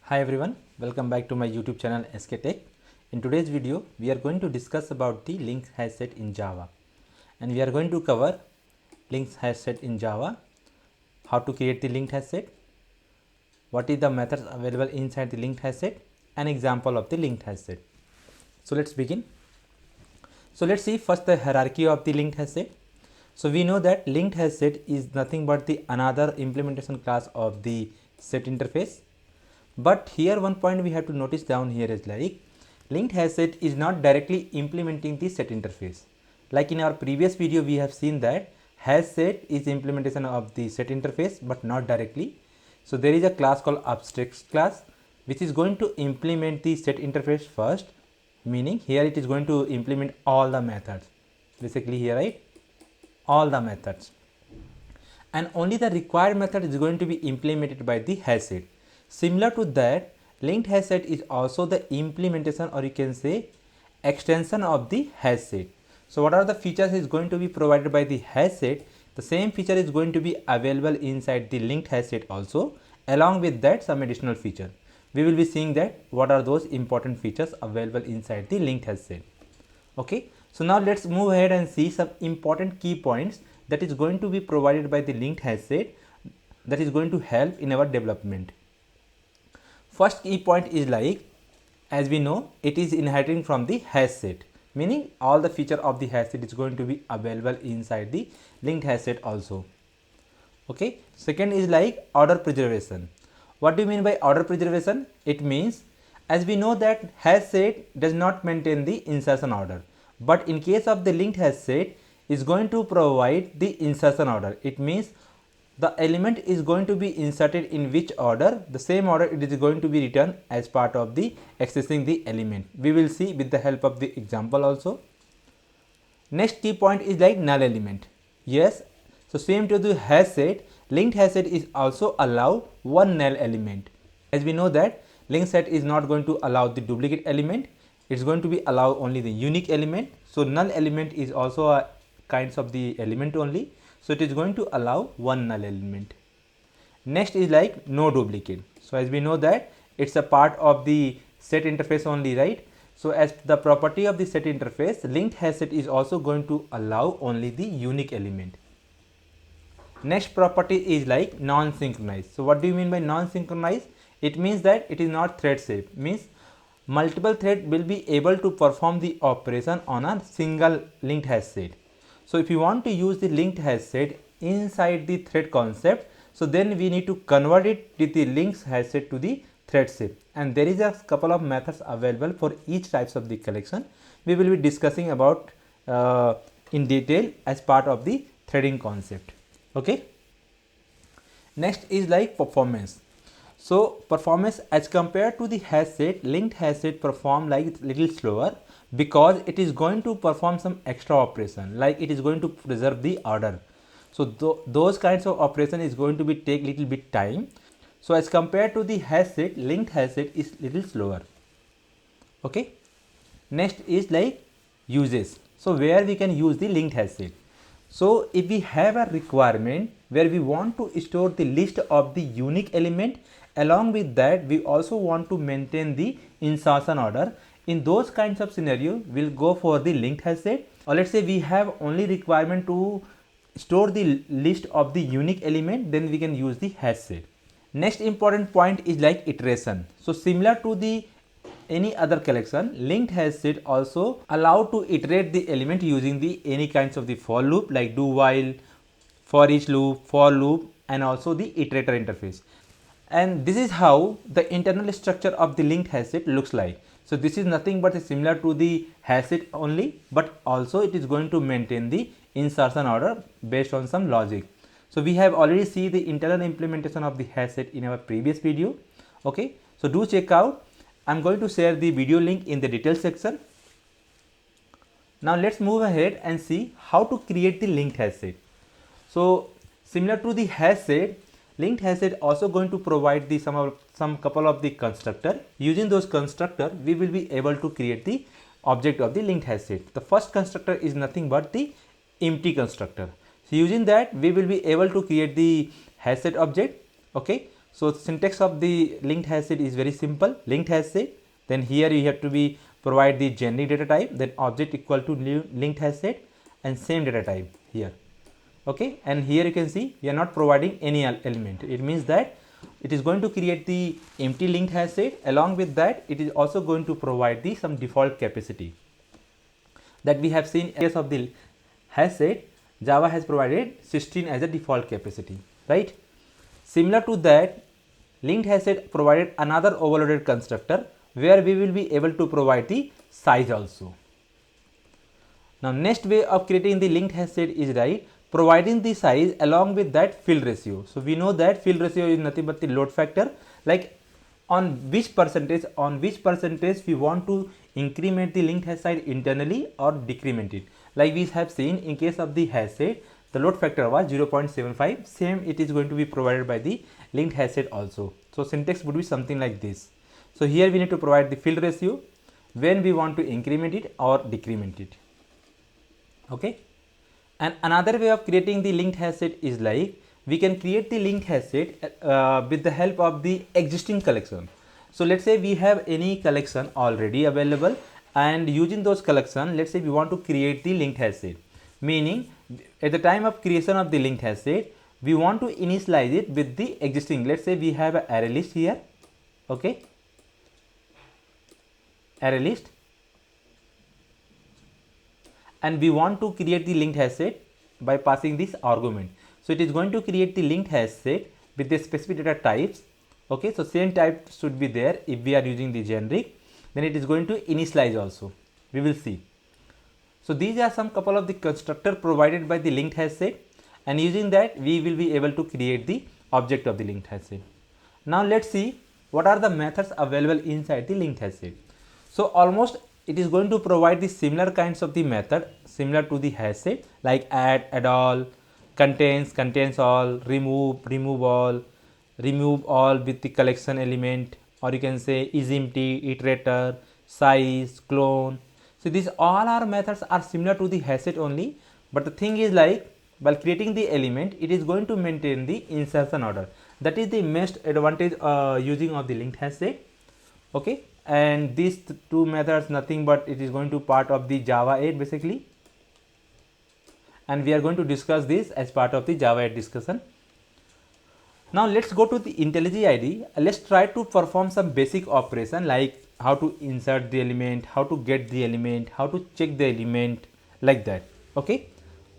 Hi everyone, welcome back to my YouTube channel SK Tech. In today's video, we are going to discuss about the linked hash set in Java, and we are going to cover linked hash set in Java, how to create the linked hash set, what is the methods available inside the linked hash set, an example of the linked hash set. So let's begin. So let's see first the hierarchy of the linked hash set. So we know that linked hash set is nothing but the another implementation class of the set interface. But here one point we have to notice down here is like linked hash set is not directly implementing the set interface. Like in our previous video we have seen that hash set is implementation of the set interface but not directly. So there is a class called abstract class which is going to implement the set interface first, meaning here it is going to implement all the methods, basically here, right, all the methods, and only the required method is going to be implemented by the hash set. Similar to that, linked hash set is also the implementation, or you can say extension of the hash set. So what are the features is going to be provided by the hash set? The same feature is going to be available inside the linked hash set also. Along with that, some additional feature. We will be seeing that what are those important features available inside the linked hash set. Okay, so now let's move ahead and see some important key points that is going to be provided by the linked hash set that is going to help in our development. First key point is like, as we know, it is inheriting from the hash set, meaning all the feature of the hash set is going to be available inside the linked hash set also. Okay, second is like order preservation. What do you mean by order preservation? It means, as we know that hash set does not maintain the insertion order, but in case of the linked hash set is going to provide the insertion order. It means the element is going to be inserted in which order, the same order it is going to be written as part of the accessing the element. We will see with the help of the example also. Next key point is like null element. Yes, so same to the hash set, linked hash set is also allow one null element. As we know that linked set is not going to allow the duplicate element, it's going to be allow only the unique element. So null element is also a kinds of the element only. So it is going to allow one null element. Next is like no duplicate. So as we know that it's a part of the set interface only, right? So as the property of the set interface, linked hash set is also going to allow only the unique element. Next property is like non-synchronized. So what do you mean by non-synchronized? It means that it is not thread safe, means multiple thread will be able to perform the operation on a single linked hash set. So if you want to use the linked hash set inside the thread concept, so then we need to convert it with the linked hash set to the thread safe, and there is a couple of methods available for each types of the collection. We will be discussing about in detail as part of the threading concept. Okay. Next is like performance. So performance as compared to the hash set, linked hash set perform like little slower, because it is going to perform some extra operation, like it is going to preserve the order. So those kinds of operation is going to be take little bit time. So as compared to the hash set, linked hash set is little slower. Okay. Next is like uses. So where we can use the linked hash set. So if we have a requirement where we want to store the list of the unique element, along with that we also want to maintain the insertion order. In those kinds of scenario, we'll go for the linked hash set. Or let's say we have only requirement to store the list of the unique element, then we can use the hash set. Next important point is like iteration. So similar to the any other collection, linked hash set also allow to iterate the element using the any kinds of the for loop, like do while, for each loop, for loop, and also the iterator interface. And this is how the internal structure of the linked hash set looks like. So this is nothing but similar to the hash set only, but also it is going to maintain the insertion order based on some logic. So we have already seen the internal implementation of the hash set in our previous video. Okay, so do check out. I'm going to share the video link in the details section. Now let's move ahead and see how to create the linked hash set. So similar to the hash set, linked hash set also going to provide the some couple of the constructor. Using those constructor, we will be able to create the object of the linked hash set. The first constructor is nothing but the empty constructor. So using that, we will be able to create the hash set object. Okay. So the syntax of the linked hash set is very simple. Linked hash set, then here you have to be provide the generic data type, then object equal to linked hash set and same data type here. Okay, and here you can see we are not providing any element. It means that it is going to create the empty linked hash set. Along with that, it is also going to provide the some default capacity that we have seen in case of the hash set. Java has provided 16 as a default capacity, right? Similar to that, linked hash set provided another overloaded constructor where we will be able to provide the size also. Now next way of creating the linked hash set is providing the size along with that fill ratio. So we know that fill ratio is nothing but the load factor, like on which percentage we want to increment the linked hash size internally or decrement it. Like we have seen in case of the hash set, the load factor was 0.75. Same it is going to be provided by the linked hash set also. So syntax would be something like this. So here we need to provide the fill ratio when we want to increment it or decrement it. Okay. And another way of creating the linked hash set is like we can create the linked hash set with the help of the existing collection. So let's say we have any collection already available, and using those collection, let's say we want to create the linked hash set, meaning at the time of creation of the linked hash set, we want to initialize it with the existing. Let's say we have an array list here. Okay, array list, and we want to create the linked hash set by passing this argument. So it is going to create the linked hash set with the specific data types. Okay, so same type should be there if we are using the generic. Then it is going to initialize also. We will see. So these are some couple of the constructor provided by the linked hash set, and using that we will be able to create the object of the linked hash set. Now let's see what are the methods available inside the linked hash set. So almost it is going to provide the similar kinds of the method similar to the hash set, like add all, contains all, remove all with the collection element, or you can say is empty, iterator, size, clone. So these all our methods are similar to the hash set only, but the thing is like while creating the element, it is going to maintain the insertion order. That is the most advantage using of the linked hash set. Okay, and these two methods nothing but it is going to part of the Java 8 basically, and we are going to discuss this as part of the Java 8 discussion. Now let's go to the IntelliJ IDE. Let's try to perform some basic operation like how to insert the element, how to get the element, how to check the element, like that. Okay,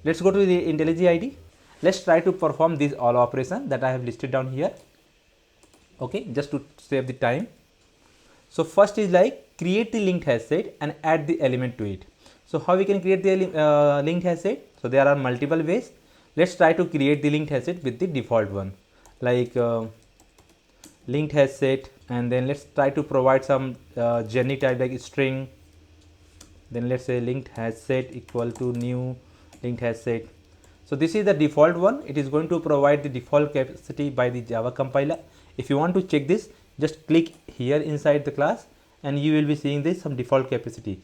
let's go to the IntelliJ IDE. Let's try to perform this all operation that I have listed down here. Okay, just to save the time. So first is like create the linked hash set and add the element to it. So how we can create the linked hash set? So there are multiple ways. Let's try to create the linked hash set with the default one, like linked hash set, and then let's try to provide some generic type like string. Then let's say linked hash set equal to new linked hash set. So this is the default one. It is going to provide the default capacity by the Java compiler. If you want to check this, just click here inside the class and you will be seeing this some default capacity,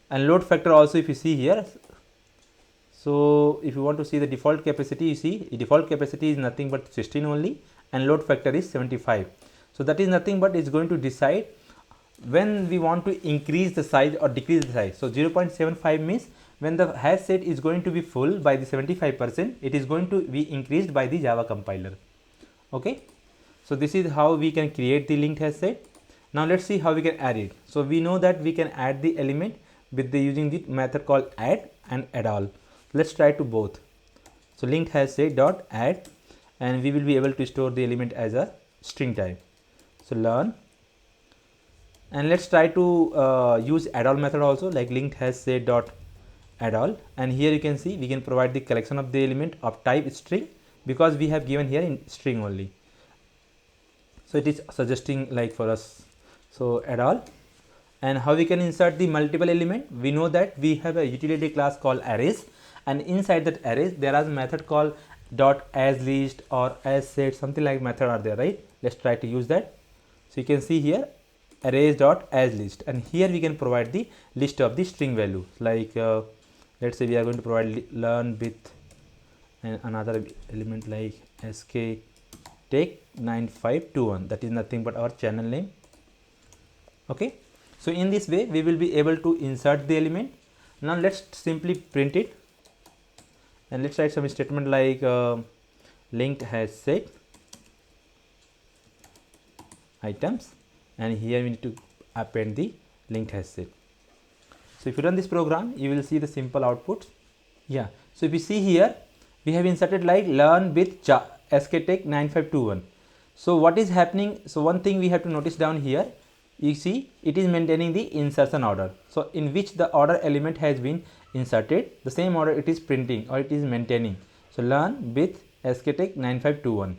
and load factor also if you see here. So if you want to see the default capacity, you see the default capacity is nothing but 16 only, and load factor is 75. So that is nothing but it's going to decide when we want to increase the size or decrease the size. So 0.75 means when the hash set is going to be full by the 75%, it is going to be increased by the Java compiler. Okay, so this is how we can create the linked hash set. Now let's see how we can add it. So we know that we can add the element with the using the method called add and add all. Let's try to both. So linked hash set dot add, and we will be able to store the element as a string type. So learn, and let's try to use add all method also, like linked hash set dot add all, and here you can see we can provide the collection of the element of type string because we have given here in string only. So it is suggesting like for us. So add all, and how we can insert the multiple element? We know that we have a utility class called arrays, and inside that arrays there is a method called dot as list or as set, something like method are there, right? Let's try to use that. So you can see here arrays dot as list, and here we can provide the list of the string value, like let's say we are going to provide learn with and another element like sk Tech9521, that is nothing but our channel name. Okay, so in this way we will be able to insert the element. Now let's simply print it, and let's write some statement like linked has set items, and here we need to append the linked has set. So if you run this program, you will see the simple output. Yeah, so if you see here, we have inserted like learn with SKTech9521. So what is happening? So one thing we have to notice down here, you see it is maintaining the insertion order. So in which the order element has been inserted, the same order it is printing or it is maintaining. So learn with SKTech9521.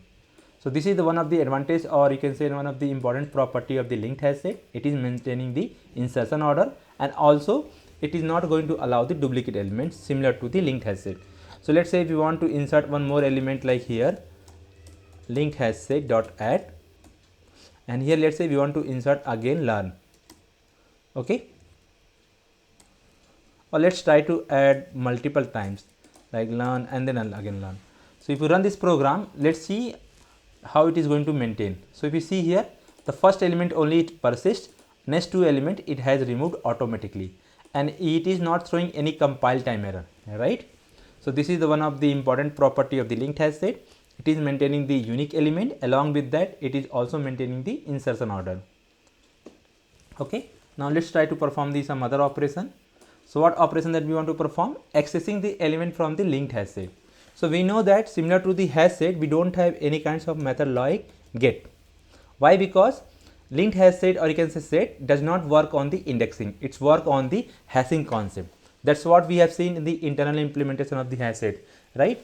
So this is the one of the advantage, or you can say one of the important property of the linked has set. It is maintaining the insertion order, and also it is not going to allow the duplicate elements similar to the linked has set. So let's say if you want to insert one more element like here, linked has set dot add, and here let's say we want to insert again learn. Okay, or let's try to add multiple times like learn and then again learn. So if you run this program, let's see how it is going to maintain. So if you see here, the first element only it persists, next two element it has removed automatically, and it is not throwing any compile time error, right? So this is the one of the important property of the linked has set. It is maintaining the unique element, along with that it is also maintaining the insertion order. Okay, now let's try to perform some other operation. So what operation that we want to perform? Accessing the element from the linked has set. So we know that similar to the has set, we don't have any kinds of method like get. Why? Because linked has set, or you can say set, does not work on the indexing. It's work on the hashing concept. That's what we have seen in the internal implementation of the has set, right?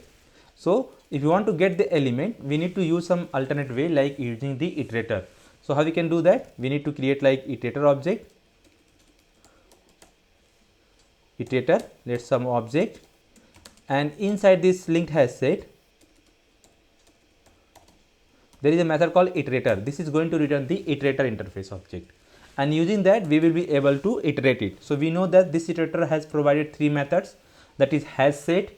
So if you want to get the element, we need to use some alternate way like using the iterator. So how we can do that? We need to create like iterator object. Iterator, let's some object, and inside this linked has set there is a method called iterator. This is going to return the iterator interface object, and using that we will be able to iterate it. So we know that this iterator has provided three methods, that is has set,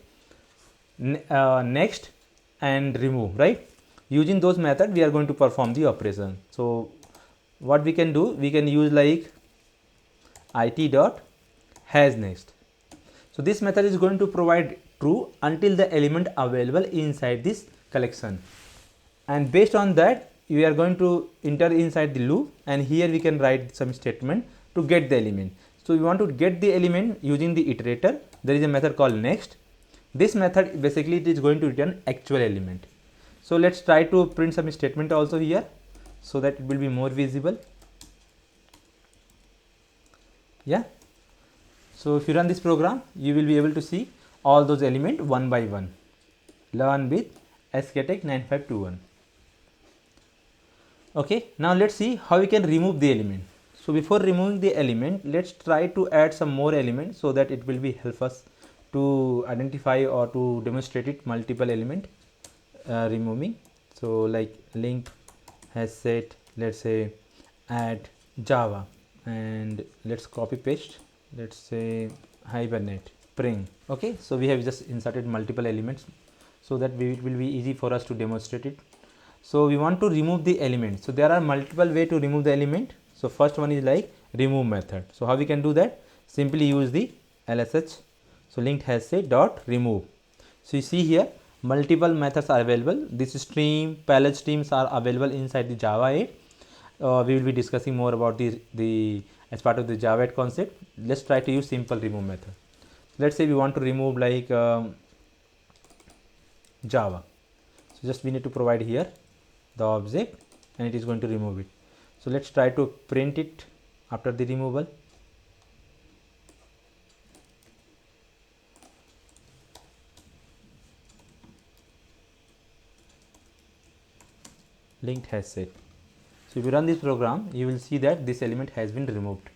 next and remove, right? Using those methods we are going to perform the operation. So what we can do, we can use like it dot has next. So this method is going to provide true until the element available inside this collection, and based on that we are going to enter inside the loop, and here we can write some statement to get the element. So we want to get the element using the iterator. There is a method called next. This method basically it is going to return actual element. So let's try to print some statement also here so that it will be more visible. Yeah, so if you run this program, you will be able to see all those elements one by one. Learn with SKTech9521. Okay, now let's see how we can remove the element. So before removing the element, let's try to add some more elements so that it will be help us to identify or to demonstrate it multiple element removing. So like link has set, let's say add Java, and let's copy paste, let's say hibernate spring. Okay, so we have just inserted multiple elements so that it will be easy for us to demonstrate it. So we want to remove the element. So there are multiple way to remove the element. So first one is like remove method. So how we can do that? Simply use the LSH. So linked has set dot remove. So you see here multiple methods are available. This stream, palette streams are available inside the Java 8. We will be discussing more about the as part of the Java 8 concept. Let's try to use simple remove method. Let's say we want to remove like Java. So just we need to provide here the object, and it is going to remove it. So let's try to print it after the removal. Linked has set. So if you run this program, you will see that this element has been removed.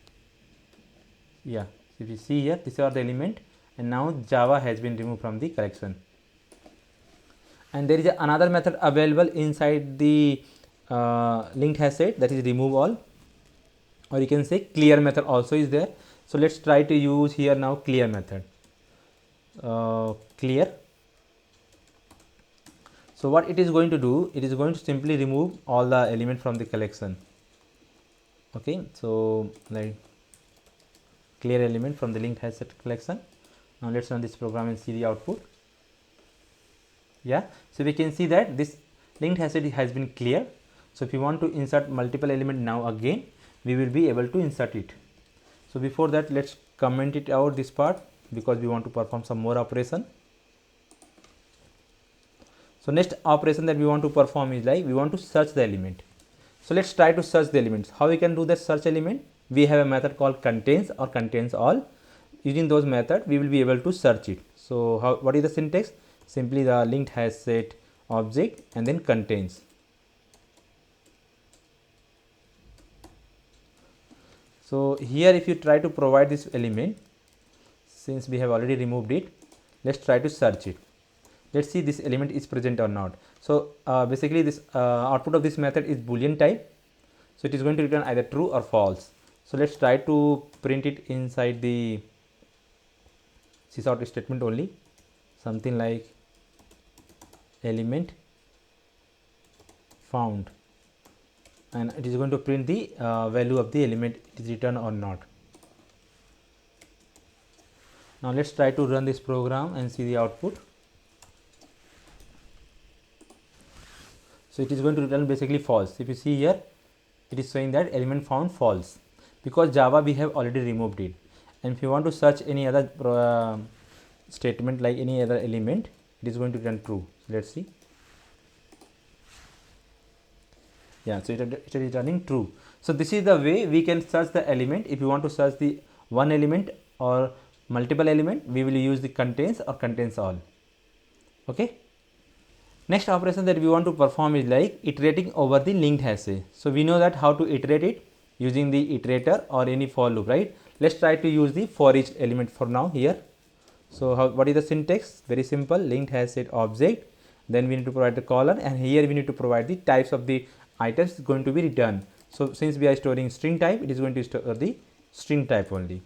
Yeah, so if you see here, these are the element, and now Java has been removed from the collection. And there is another method available inside the linked has set, that is remove all, or you can say clear method also is there. So let's try to use here now clear method. Clear. So what it is going to do, it is going to simply remove all the element from the collection. Okay, so like clear element from the linked hash set collection. Now let's run this program and see the output. Yeah, so we can see that this linked hash set has been clear. So if you want to insert multiple element now again, we will be able to insert it. So before that, let's comment it out this part, because we want to perform some more operation. So next operation that we want to perform is like we want to search the element. So let's try to search the elements. How we can do that search element? We have a method called contains or contains all. Using those methods, we will be able to search it. So what is the syntax? Simply the linked hash set object and then contains. So here if you try to provide this element, since we have already removed it, let's try to search it. Let's see this element is present or not. So basically this output of this method is boolean type. So it is going to return either true or false. So let's try to print it inside the sysout statement only, something like element found, and it is going to print the value of the element it is returned or not. Now let's try to run this program and see the output. So it is going to return basically false. If you see here, it is showing that element found false, because Java we have already removed it. And if you want to search any other statement like any other element, it is going to return true. So let's see. Yeah, so it is returning true. So this is the way we can search the element. If you want to search the one element or multiple element, we will use the contains or contains all. Okay. Next operation that we want to perform is like iterating over the linked hash. So we know that how to iterate it using the iterator or any for loop, right? Let's try to use the for each element for now here. So what is the syntax? Very simple, linked hash set object. Then we need to provide the colon, and here we need to provide the types of the items going to be returned. So since we are storing string type, it is going to store the string type only.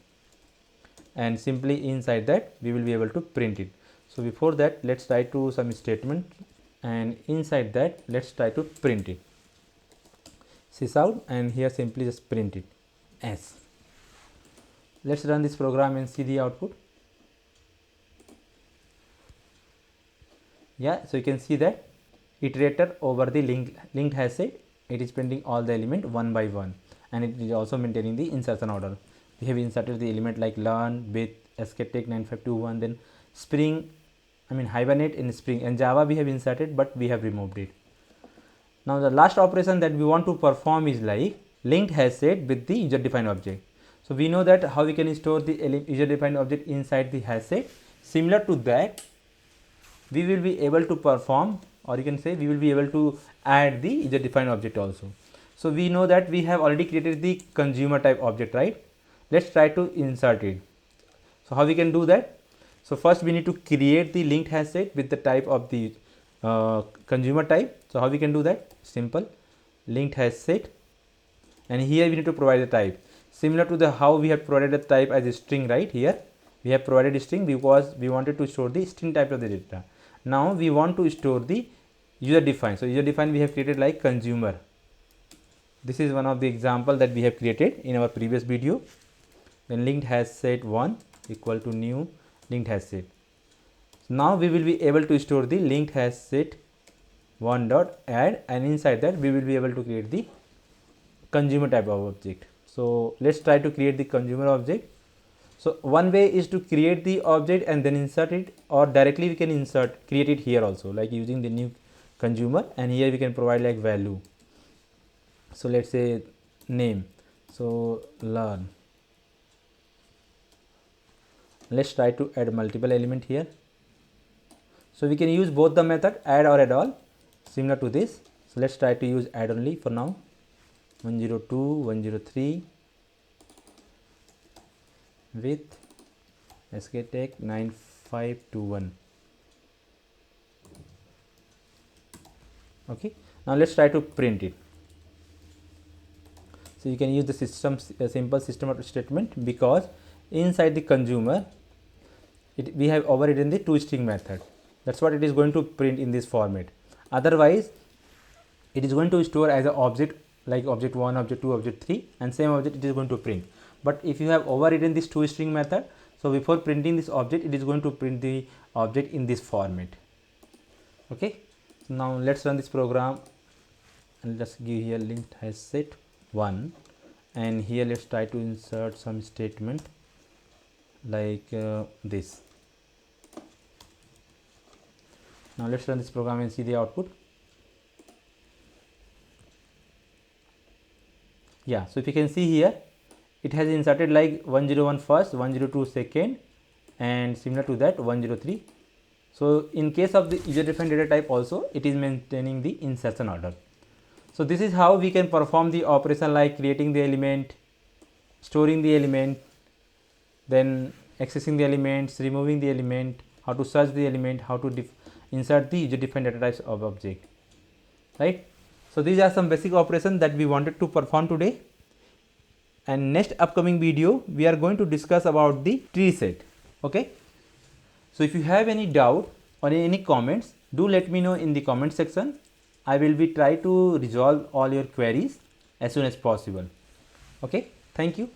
And simply inside that we will be able to print it. So before that, let's try to some statement, and inside that let's try to print it. Sysout, and here simply just print it as. Let's run this program and see the output. Yeah, so you can see that iterator over the linked hash set, it is printing all the element one by one, and it is also maintaining the insertion order. We have inserted the element like learn, with, sktek 9521, then spring, hibernate in spring, and Java we have inserted but we have removed it. Now the last operation that we want to perform is like linked hash set with the user defined object. So we know that how we can store the user defined object inside the hash set. Similar to that, we will be able to perform, or you can say we will be able to add the user defined object also. So we know that we have already created the consumer type object, right? Let's try to insert it. So how we can do that? So first we need to create the linked hash set with the type of the consumer type. So how we can do that? Simple, linked hash set, and here we need to provide the type similar to the how we have provided the type as a string, right? Here we have provided a string because we wanted to store the string type of the data. Now we want to store the user defined. So user defined we have created like consumer. This is one of the example that we have created in our previous video. Then linked hash set 1 equal to new linked hash set. So now we will be able to store the linked hash set 1 dot add, and inside that we will be able to create the consumer type of object. So let's try to create the consumer object. So one way is to create the object and then insert it, or directly we can create it here also, like using the new consumer, and here we can provide like value. So let's say name, so learn. Let's try to add multiple element here. So we can use both the method add or add all, similar to this. So let's try to use add only for now. 102, 103 with sktek 9521. Okay, now let's try to print it. So you can use the simple system out statement, because inside the consumer we have overridden the toString method. That's what it is going to print in this format. Otherwise it is going to store as an object like object 1, object 2, object 3, and same object it is going to print. But if you have overridden this toString method, so before printing this object it is going to print the object in this format. Okay, now let's run this program and let's give here linked has set 1, and here let's try to insert some statement like this. Now let's run this program and see the output. Yeah, so if you can see here, it has inserted like 101 first, 102 second, and similar to that 103. So in case of the user defined data type also, it is maintaining the insertion order. So this is how we can perform the operation like creating the element, storing the element, then accessing the elements, removing the element, how to search the element, how to insert the user defined data types of object, right? So these are some basic operations that we wanted to perform today, and next upcoming video we are going to discuss about the tree set. Okay, so if you have any doubt or any comments, do let me know in the comment section. I will be try to resolve all your queries as soon as possible. Okay, thank you.